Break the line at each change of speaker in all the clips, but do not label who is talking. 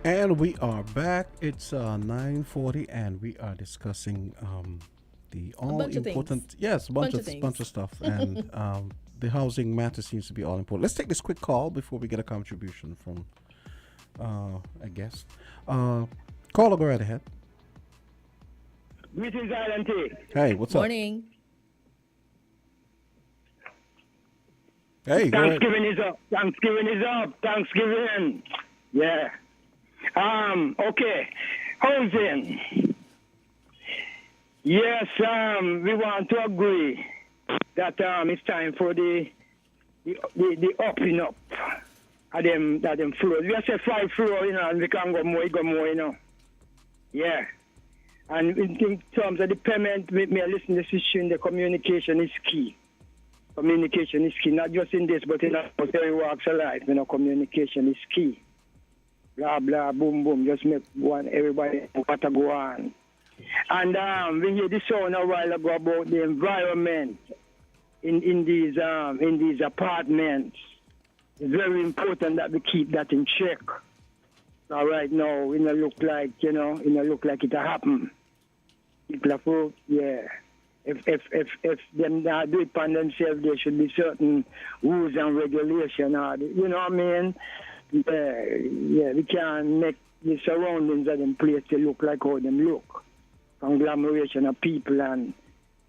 And we are back. It's 9:40, and we are discussing the
A
all
bunch of things.
important. Yes,
Bunch of
bunch
things.
of stuff, and the housing matter seems to be all important. Let's take this quick call before we get a contribution from a guest. Uh, Caller, go right ahead.
Greetings, Island Tea.
Hey, what's up?
Morning.
Hey, go ahead.
Thanksgiving is up. Thanksgiving is up. Thanksgiving. Yeah. Okay. Housing. Yes, we want to agree that it's time for the upping up of them floors. We have said 5 floors, and we can go more, Yeah. And in terms of the payment, me listen to this issue, the communication is key. Communication is key, not just in this, but in every walks of life. Communication is key. Blah, blah, boom, boom. Just make everybody what to go on. And we hear this sound a while ago about the environment in these apartments. It's very important that we keep that in check. All right, now, it look like, it look like it happen. People are, yeah. If them not do it on themselves, there should be certain rules and regulation. You know what I mean? Yeah, we can't make the surroundings of them place to look like how them look. Conglomeration of people and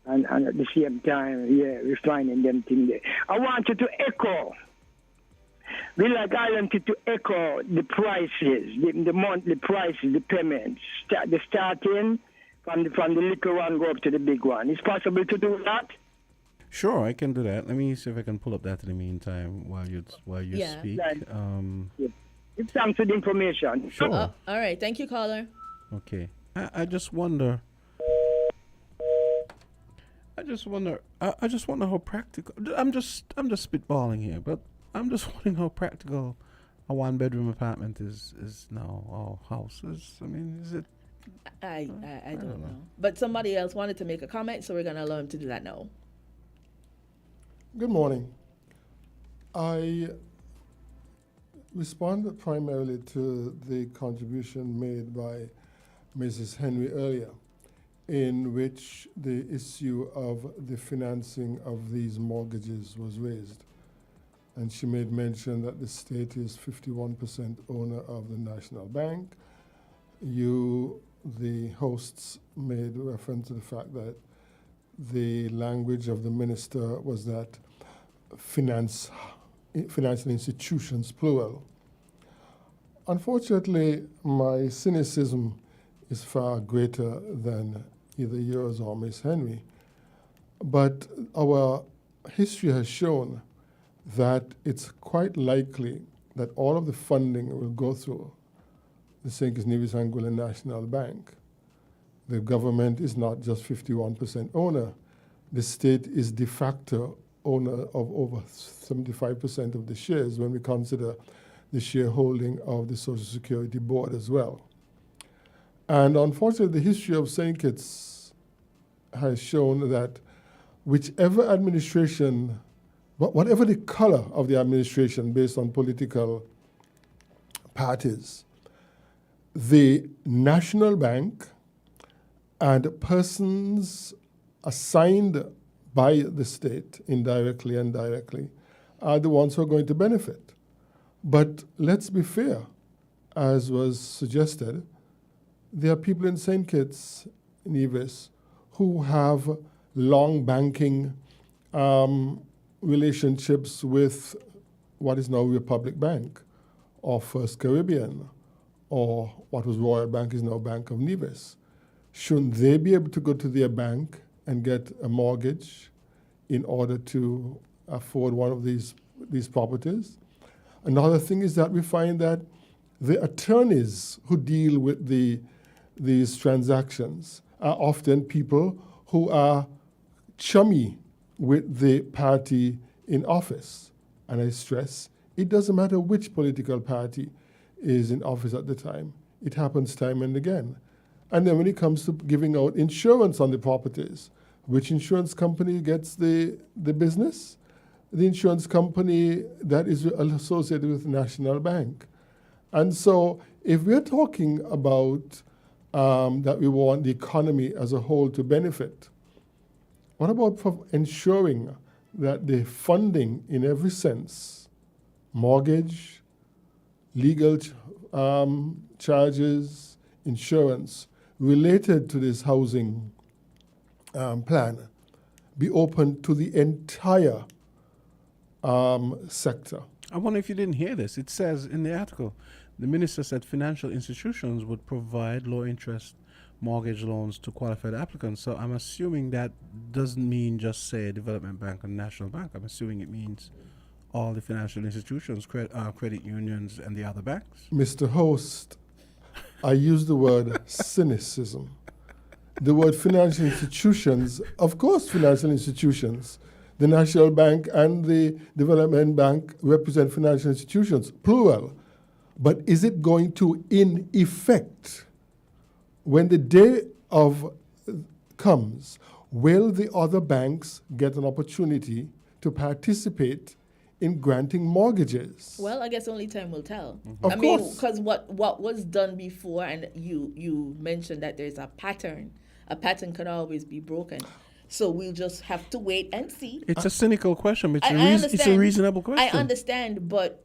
at the same time, yeah, refining them things there. I want you to echo. We like Island to echo the prices, the monthly prices, the payments, the starting from the little one go up to the big one. It's possible to do that?
Sure, I can do that. Let me see if I can pull up that in the meantime while you
Yeah.
speak.
Yeah. It's thanks to the information.
Sure.
All right. Thank you, caller.
Okay. I just wonder. I just wonder how practical. I'm just spitballing here, but I'm just wondering how practical a one-bedroom apartment is now, or house is. I mean, is it?
I don't know. But somebody else wanted to make a comment, so we're going to allow him to do that now.
Good morning. I responded primarily to the contribution made by Mrs. Henry earlier, in which the issue of the financing of these mortgages was raised. And she made mention that the state is 51% owner of the National Bank. You, the hosts, made reference to the fact that the language of the minister was that financial institutions, plural. Unfortunately, my cynicism is far greater than either yours or Miss Henry. But our history has shown that it's quite likely that all of the funding will go through the St. Kitts Nevis Anguilla National Bank. The government is not just 51% owner. The state is de facto owner of over 75% of the shares when we consider the shareholding of the Social Security Board as well. And unfortunately, the history of St. Kitts has shown that whichever administration, whatever the color of the administration based on political parties, the National Bank and persons assigned by the state, indirectly and directly, are the ones who are going to benefit. But let's be fair, as was suggested, there are people in St. Kitts, Nevis, who have long banking relationships with what is now Republic Bank, or First Caribbean, or what was Royal Bank is now Bank of Nevis. Shouldn't they be able to go to their bank and get a mortgage in order to afford one of these properties? Another thing is that we find that the attorneys who deal with these transactions are often people who are chummy with the party in office. And I stress, it doesn't matter which political party is in office at the time. It happens time and again. And then when it comes to giving out insurance on the properties, which insurance company gets the business? The insurance company that is associated with National Bank. And so if we're talking about that we want the economy as a whole to benefit, what about ensuring that the funding in every sense, mortgage, legal charges, insurance, related to this housing plan, be open to the entire sector?
I wonder if you didn't hear this. It says in the article, the minister said financial institutions would provide low-interest mortgage loans to qualified applicants. So I'm assuming that doesn't mean just, say, a development bank and national bank. I'm assuming it means all the financial institutions, credit unions, and the other banks.
Mr. Host, I use the word cynicism. The word financial institutions, of course, financial institutions. The National Bank and the Development Bank represent financial institutions, plural. But is it going to, in effect, when the day of comes, will the other banks get an opportunity to participate in granting mortgages?
Well, I guess only time will tell.
Of
I mean,
course.
because what was done before, and you mentioned that there's a pattern. A pattern can always be broken. So we'll just have to wait and see.
It's a cynical question, but
I
it's a
understand.
reasonable question.
I understand, but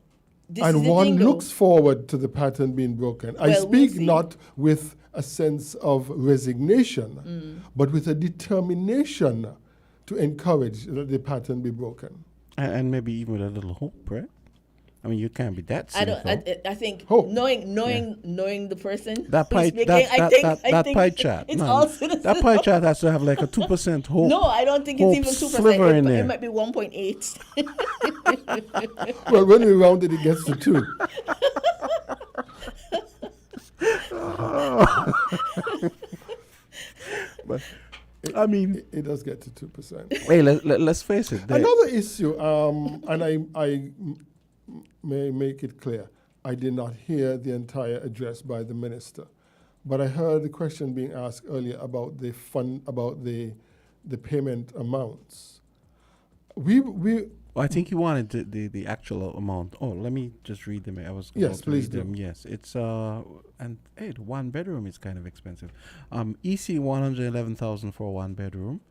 this
And
is the
one
thing, though.
looks forward to the pattern being broken. I
Well, we'll
speak
see.
not with a sense of resignation, but with a determination to encourage that the pattern be broken.
And maybe even with a little hope, right? I mean, you can't be that
I
cynical.
don't. I think
Hope.
knowing the person
That
who's
pie,
speaking,
that
I think
pie chart.
it's
man,
all cynicism.
that pie chart has to have like a 2% hope.
No, I don't think it's
hope
even 2%.
sliver in
It
there.
might be 1.8.
Well, when we round it, it gets to 2.
But I mean,
It does get to 2%.
hey, let's face it.
Another issue, and I may make it clear, I did not hear the entire address by the minister, but I heard the question being asked earlier about the payment amounts.
I think you wanted the actual amount. Oh, let me just read them. I was
Yes,
about to
please
read
do.
them. Yes, it's and hey, the 1 bedroom is kind of expensive. EC 111,000 for a 1 bedroom.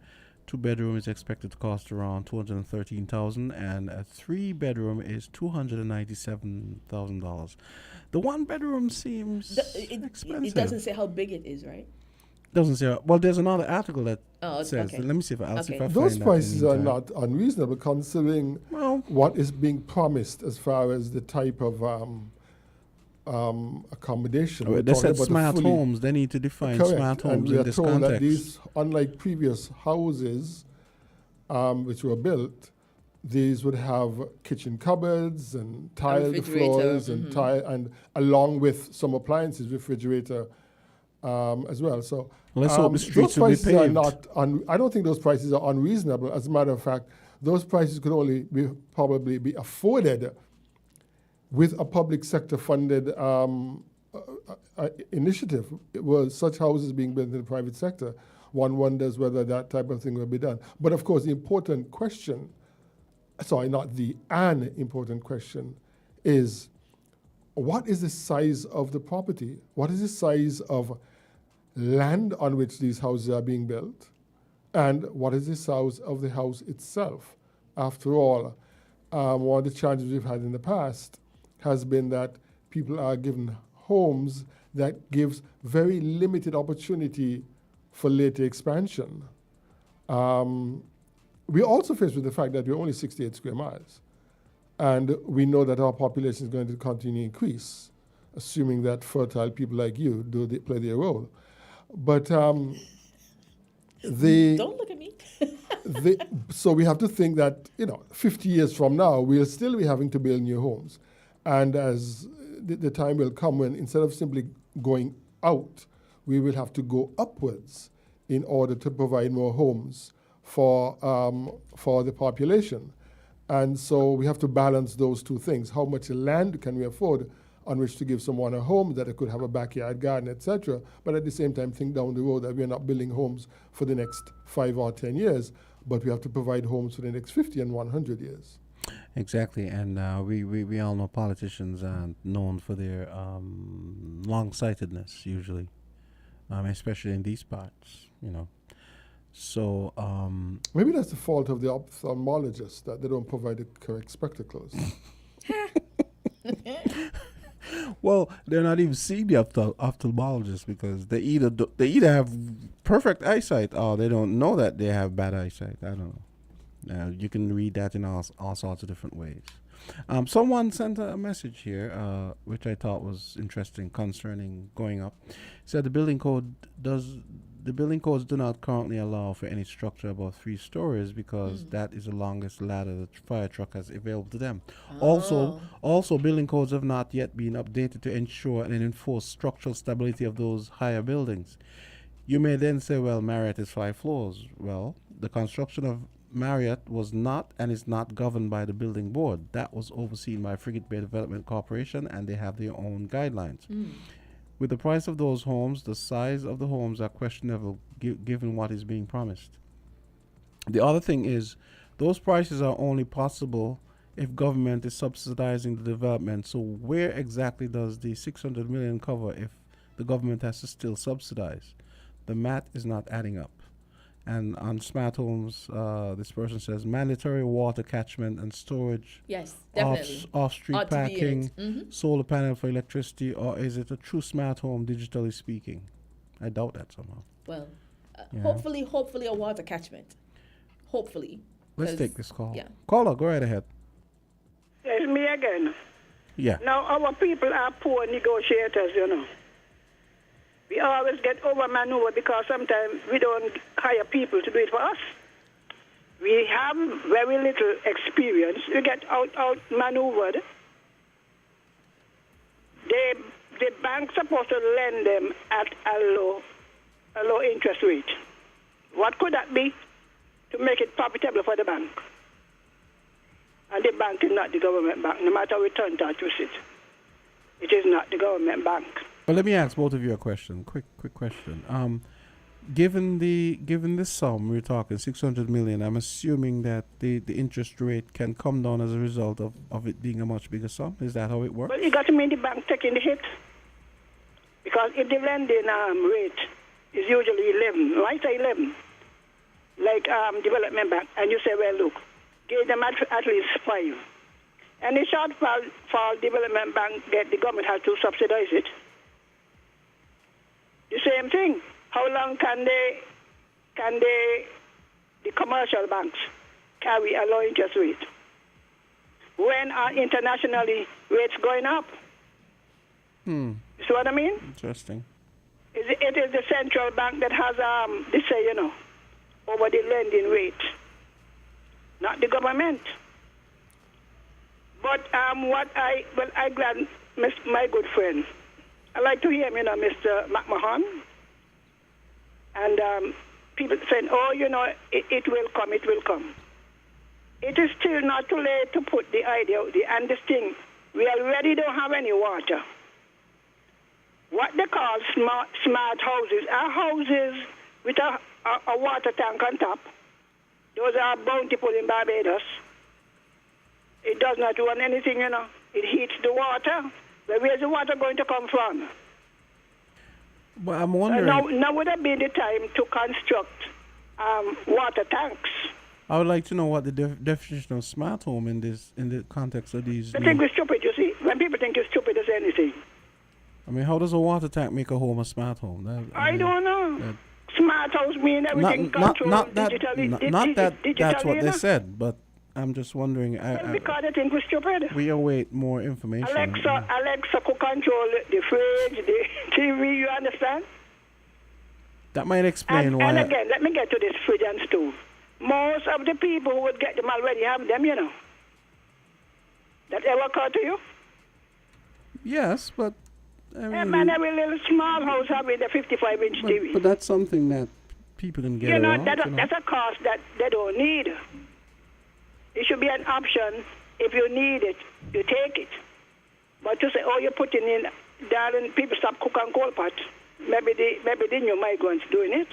2 bedroom is expected to cost around 213,000, and a 3 bedroom is $297,000. The 1 bedroom seems expensive.
It doesn't say how big it is, right?
Doesn't say. Well, there's another article that says.
okay.
Let me see if I'll see if I
Those
find
prices
that
are
in the meantime.
not unreasonable considering
Well,
what is being promised as far as the type of accommodation. We're
They
talking
said
about a
smart
fully-
homes. They need to define
Correct.
smart
And
homes
we
in
are
this
told
context.
that these, unlike previous houses which were built, these would have kitchen cupboards and tiled
refrigerator,
floors and and along with some appliances, refrigerator as well. So
Let's hope the
those
streets will be
prices are
paved.
not. I don't think those prices are unreasonable. As a matter of fact, those prices could only probably be afforded with a public sector funded initiative. Were such houses being built in the private sector, one wonders whether that type of thing will be done. But of course, the important question, an important question is, what is the size of the property? What is the size of land on which these houses are being built? And what is the size of the house itself? After all, one of the challenges we've had in the past has been that people are given homes that gives very limited opportunity for later expansion. We're also faced with the fact that we're only 68 square miles. And we know that our population is going to continue to increase, assuming that fertile people like you play their role. But
Don't look at me.
so we have to think that 50 years from now, we'll still be having to build new homes. And as the time will come when instead of simply going out, we will have to go upwards in order to provide more homes for the population. And so we have to balance those two things. How much land can we afford on which to give someone a home that it could have a backyard garden, etc. But at the same time, think down the road that we're not building homes for the next 5 or 10 years, but we have to provide homes for the next 50 and 100 years.
Exactly, and we all know politicians are known for their long-sightedness usually, especially in these parts, you know. So,
Maybe that's the fault of the ophthalmologist that they don't provide the correct spectacles.
well, they're not even seeing the ophthalmologist because they either have perfect eyesight or they don't know that they have bad eyesight. I don't know. You can read that in all sorts of different ways. Someone sent a message here, which I thought was interesting concerning going up. It said the building codes do not currently allow for any structure above 3 stories because that is the longest ladder the fire truck has available to them. Also, building codes have not yet been updated to ensure and enforce structural stability of those higher buildings. You may then say, well, Marriott is 5 floors. Well, the construction of Marriott was not and is not governed by the building board. That was overseen by Frigate Bay Development Corporation, and they have their own guidelines. With the price of those homes, the size of the homes are questionable given what is being promised. The other thing is, those prices are only possible if government is subsidizing the development. So where exactly does the 600 million cover if the government has to still subsidize? The math is not adding up. And on smart homes, this person says mandatory water catchment and storage.
Yes, definitely.
Off-street
Ought to be in
parking,
it.
solar panel for electricity, or is it a true smart home, digitally speaking? I doubt that somehow.
Well,
Yeah.
hopefully a water catchment. Hopefully.
Let's
'Cause-
take this call.
Yeah.
Caller, go right ahead.
It's me again.
Yeah.
Now, our people are poor negotiators, you know. We always get overmaneuvered because sometimes we don't hire people to do it for us. We have very little experience. We get outmaneuvered. The bank's supposed to lend them at a low interest rate. What could that be to make it profitable for the bank? And the bank is not the government bank, no matter we turn to twist it. It is not the government bank.
Well, let me ask both of you a question. Quick question. Given this sum we're talking 600 million, I'm assuming that the interest rate can come down as a result of it being a much bigger sum. Is that how it works?
But you got to mean the bank taking the hit. Because if the lending rate is usually 11, right? Say 11, like development bank, and you say, well, look, give them at least 5. And the shortfall for development bank, the government has to subsidize it. The same thing. How long can the commercial banks carry a low interest rate? When are internationally rates going up? You see what I mean?
Interesting.
It is the central bank that has they say, you know, over the lending rate, not the government. But I glad my good friend. I like to hear him, you know, Mr. McMahon. And people saying, oh, you know, it will come, it will come. It is still not too late to put the idea, and this thing, we already don't have any water. What they call smart houses are houses with a water tank on top. Those are bountiful in Barbados. It does not run anything, you know. It heats the water. But where's the water going to come from?
Well, I'm wondering.
Now would have been the time to construct water tanks.
I would like to know what the definition of smart home in the context of these.
They think we're stupid, you see. When people think you're stupid, it's anything.
I mean, how does a water tank make a home a smart home?
I don't know. Smart house mean everything controlled digitally.
That's what they said, but I'm just wondering.
Because they think we're stupid.
We await more information.
Alexa could control the fridge, the TV, you understand?
That might explain why.
And again, let me get to this fridge and stove. Most of the people who would get them already have them, you know. That ever occurred to you?
Yes, but
every little small house having a 55-inch TV.
But that's something that people can get around.
That's a cost that they don't need. It should be an option. If you need it, you take it. But to say, oh, you're putting in, darling, people stop cooking coal pot. Maybe the new migrants doing it.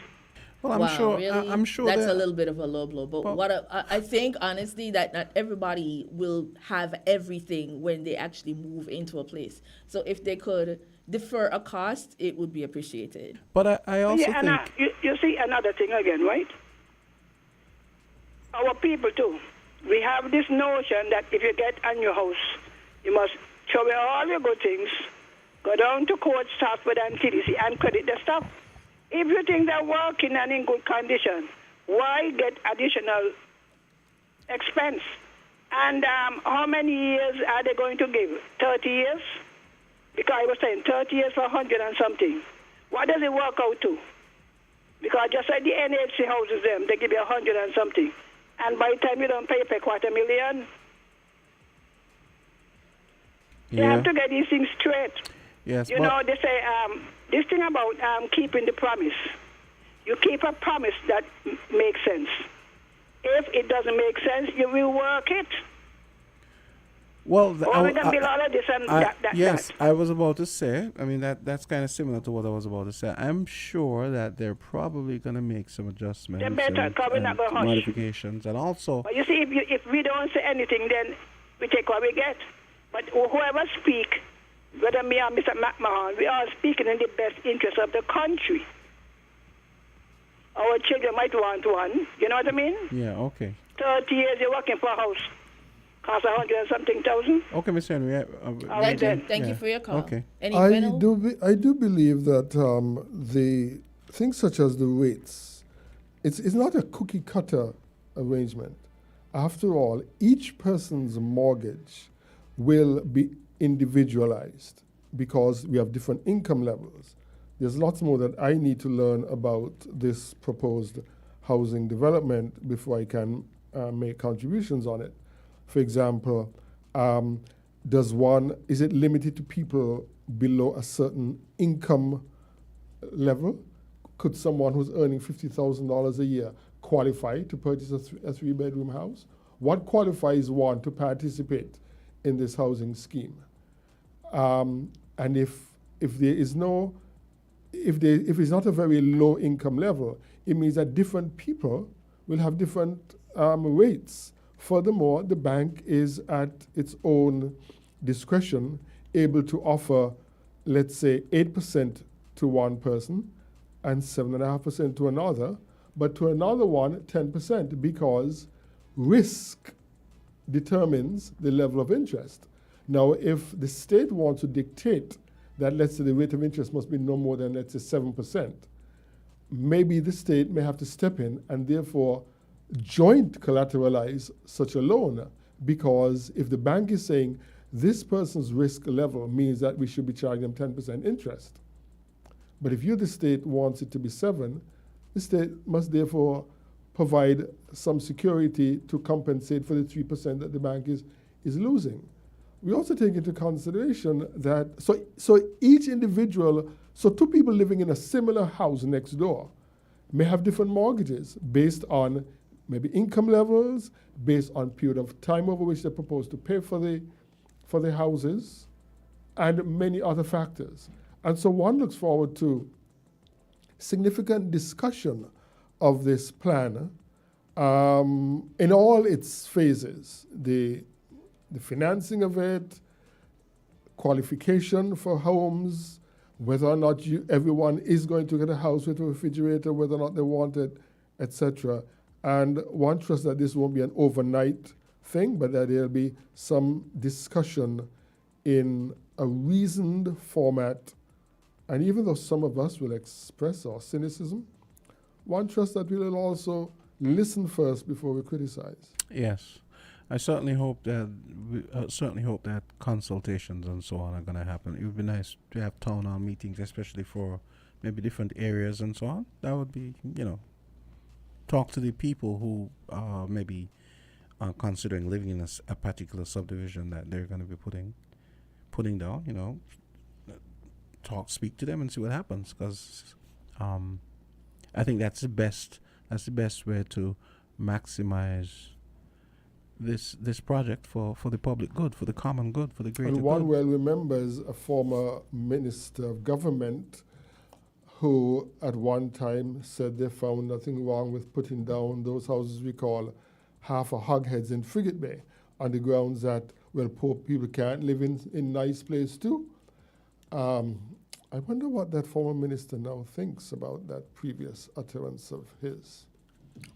Well, I'm
Wow,
sure.
really?
I'm sure
That's a
that-
little bit of a low blow. But
Well-
I think honestly that not everybody will have everything when they actually move into a place. So if they could defer a cost, it would be appreciated.
But I also
Yeah, and
think.
you see another thing again, right? Our people too. We have this notion that if you get a new house, you must throw away all your good things, go down to court, Southwood and Candisie, and credit the stuff. If you think they're working and in good condition, why get additional expense? And how many years are they going to give? 30 years? Because I was saying 30 years for 100 and something. What does it work out to? Because just like the NHC houses them, they give you 100 and something. And by the time you don't pay 250,000. You
Yeah.
have to get these things straight.
Yes.
You
but,
know, they say this thing about keeping the promise. You keep a promise that makes sense. If it doesn't make sense, you will work it.
Well,
Or we can build all of this and that.
yes, I was about to say. I mean, that's kind of similar to what I was about to say. I'm sure that they're probably going to make some adjustments,
They better,
and,
'cause we're not gonna hush.
modifications, and also.
But you see, if we don't say anything, then we take what we get. But whoever speak, whether me or Mr. McMahon, we are speaking in the best interest of the country. Our children might want one. You know what I mean?
Yeah. Okay.
30 years you're working for a house. Cost 100 and something thousand.
Okay, Mr. Henry.
All right then.
Thank you for your call.
Okay.
Any
I
final?
do believe that the things such as the rates, it's not a cookie cutter arrangement. After all, each person's mortgage will be individualized because we have different income levels. There's lots more that I need to learn about this proposed housing development before I can make contributions on it. For example, is it limited to people below a certain income level? Could someone who's earning $50,000 a year qualify to purchase a three-bedroom house? What qualifies one to participate in this housing scheme? And if it's not a very low income level, it means that different people will have different rates. Furthermore, the bank is at its own discretion able to offer, let's say, 8% to one person and 7.5% to another, but to another one, 10%, because risk determines the level of interest. Now, if the state wants to dictate that, let's say, the rate of interest must be no more than, let's say, 7%, maybe the state may have to step in and therefore joint collateralize such a loan, because if the bank is saying this person's risk level means that we should be charging them 10% interest, but if you, the state, wants it to be 7%, the state must therefore provide some security to compensate for the 3% that the bank is losing. We also take into consideration that, so each individual, so two people living in a similar house next door may have different mortgages based on maybe income levels, based on period of time over which they propose to pay for the houses, and many other factors. And so one looks forward to significant discussion of this plan in all its phases, the financing of it, qualification for homes, whether or not everyone is going to get a house with a refrigerator, whether or not they want it, etc. And one trusts that this won't be an overnight thing, but that there'll be some discussion in a reasoned format. And even though some of us will express our cynicism, one trusts that we will also listen first before we criticize.
Yes, I certainly hope that consultations and so on are going to happen. It would be nice to have town hall meetings, especially for maybe different areas and so on. That would be, talk to the people who maybe are considering living in a particular subdivision that they're going to be putting down. Speak to them and see what happens, because I think that's the best way to maximize this project for the public good, for the common good, for the greater
And one
good.
well remembers a former minister of government who at one time said they found nothing wrong with putting down those houses we call half a hogheads in Frigate Bay on the grounds that, well, poor people can't live in nice place too. I wonder what that former minister now thinks about that previous utterance of his.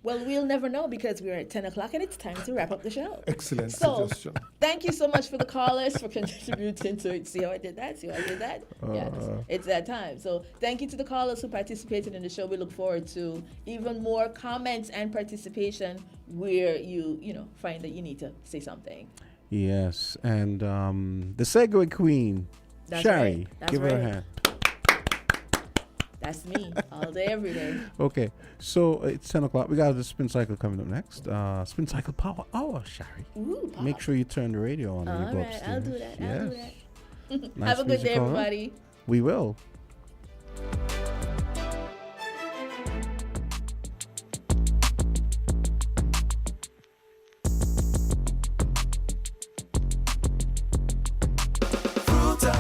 Well, we'll never know because we're at 10 o'clock and it's time to wrap up the show.
Excellent
So,
suggestion.
thank you so much for the callers for contributing to it. See how I did that? See how I did that? Yes, it's that time. So thank you to the callers who participated in the show. We look forward to even more comments and participation where you find that you need to say something.
Yes, and the Segway Queen,
That's
Shari,
right. That's
give her a
right.
hand.
That's me all day, every day.
Okay, so it's 10 o'clock. We got the Spin Cycle coming up next. Spin Cycle Power Hour, Shari.
Ooh, pop.
Make sure you turn the radio on when you
All
go
right,
upstairs.
I'll do that.
Yes.
I'll do that.
Nice
Have a good day,
music, huh?
everybody.
We will.
Fruta,